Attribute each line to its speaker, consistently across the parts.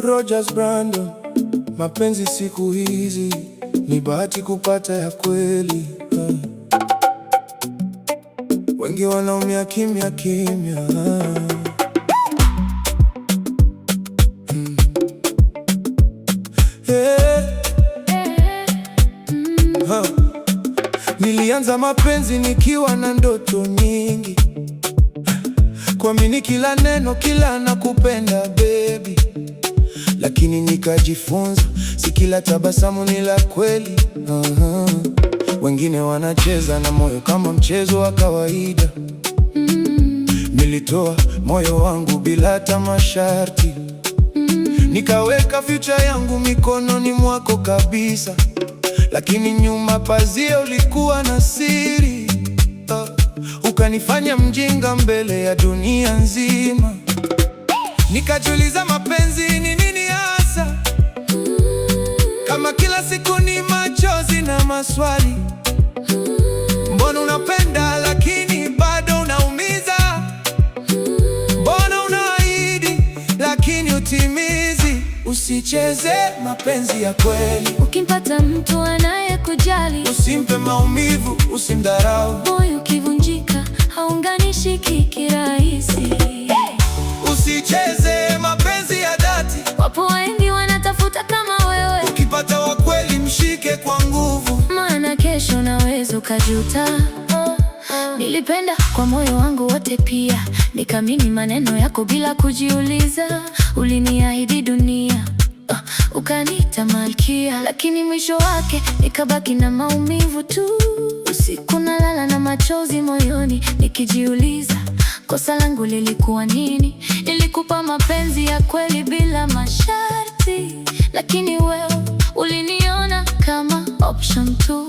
Speaker 1: Rogers Brandon, mapenzi siku hizi ni bahati kupata ya kweli. Wengi wanaumia kimya kimya. Nilianza mapenzi nikiwa na ndoto nyingi, kuamini kila neno, kila nakupenda baby. Lakini nikajifunza si kila tabasamu ni la kweli. Wengine wanacheza na moyo kama mchezo wa kawaida. Nilitoa moyo wangu bila hata masharti, nikaweka future yangu mikononi mwako kabisa. Lakini nyuma pazia ulikuwa na siri. Ukanifanya mjinga mbele ya dunia nzima. Nikajiuliza mapenzi ni nini hasa, kama kila siku ni machozi na maswali. Mbona unapenda lakini bado unaumiza? Mbona unaahidi lakini utimizi? Usicheze mapenzi ya kweli.
Speaker 2: Ukimpata mtu anayekujali,
Speaker 1: usimpe maumivu, usimdharau.
Speaker 2: Moyo ukivunjika haunganishiki kirahisi.
Speaker 1: Usicheze mapenzi ya dhati.
Speaker 2: Wapo wengi wanatafuta kama wewe.
Speaker 1: Ukipata wa kweli mshike kwa nguvu,
Speaker 2: maana kesho naweza ukajuta. Nilipenda kwa moyo wangu wote, pia nikamini maneno yako bila kujiuliza. Uliniahidi dunia, ukaniita malkia, lakini mwisho wake nikabaki na maumivu tu. Usiku nalala na machozi moyoni, nikijiuliza kosa langu lilikuwa nini? Nilikupa mapenzi ya kweli bila masharti, lakini wewe uliniona kama option tu.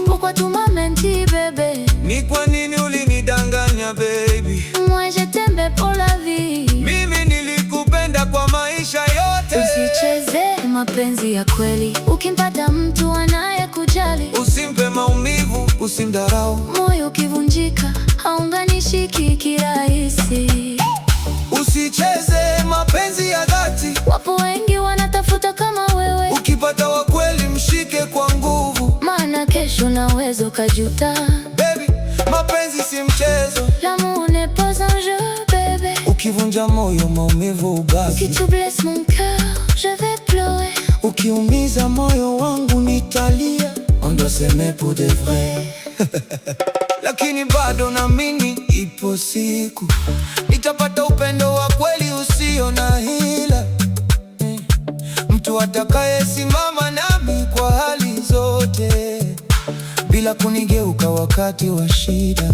Speaker 2: Pourquoi tu m'as menti bébé?
Speaker 1: Ni kwa nini ulinidanganya baby?
Speaker 2: Moi je t'aime pour la vie.
Speaker 1: Mimi nilikupenda kwa maisha yote.
Speaker 2: Usicheze mapenzi ya kweli. Ukimpata mtu anayekujali,
Speaker 1: usimpe maumivu, usimdharau.
Speaker 2: Moyo ukivunjika haunganishiki kirahisi.
Speaker 1: Usicheze mapenzi ya dhati.
Speaker 2: Wapo wengi wanatafuta kama wewe.
Speaker 1: Ukipata wa kweli mshike kwa nguvu,
Speaker 2: maana kesho naweza ukajuta.
Speaker 1: Baby, mapenzi si mchezo.
Speaker 2: L'amour n'est pas un jeu, bébé.
Speaker 1: Ukivunja moyo maumivu ubaki.
Speaker 2: Si tu blesses mon cœur, je vais pleurer.
Speaker 1: Ukiumiza moyo wangu nitalia. On doit s'aimer pour de vrai. Lakini bado naamini ipo siku nitapata upendo wa kweli usio na hila. Mtu atakayesimama nami kwa hali zote, bila kunigeuka wakati wa shida.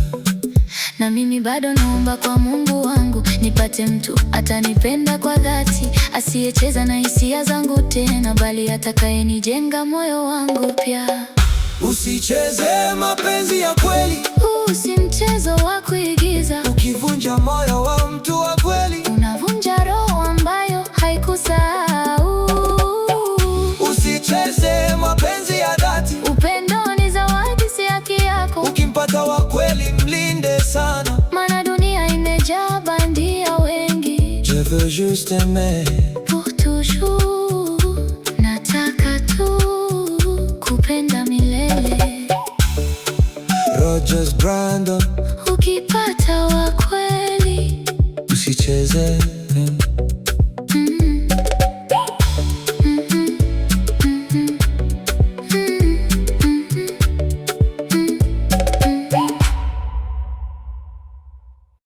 Speaker 2: Na mimi bado naomba kwa Mungu wangu, nipate mtu atanipenda kwa dhati, asiyecheza na hisia zangu tena, bali atakayenijenga moyo wangu pia.
Speaker 1: Usicheze mapenzi ya kweli.
Speaker 2: Si mchezo wa kuigiza.
Speaker 1: Ukivunja moyo wa mtu wa kweli,
Speaker 2: unavunja roho ambayo haikusahau.
Speaker 1: Usicheze mapenzi ya dhati.
Speaker 2: Upendo ni zawadi, si haki yako.
Speaker 1: Ukimpata wa kweli mlinde sana,
Speaker 2: maana dunia imejaa bandia wengi.
Speaker 1: Je veux juste aimer
Speaker 2: pour toujours. Nataka tu kupenda milele.
Speaker 1: Rogers Brandon,
Speaker 2: ukipata wa kweli
Speaker 1: usicheze.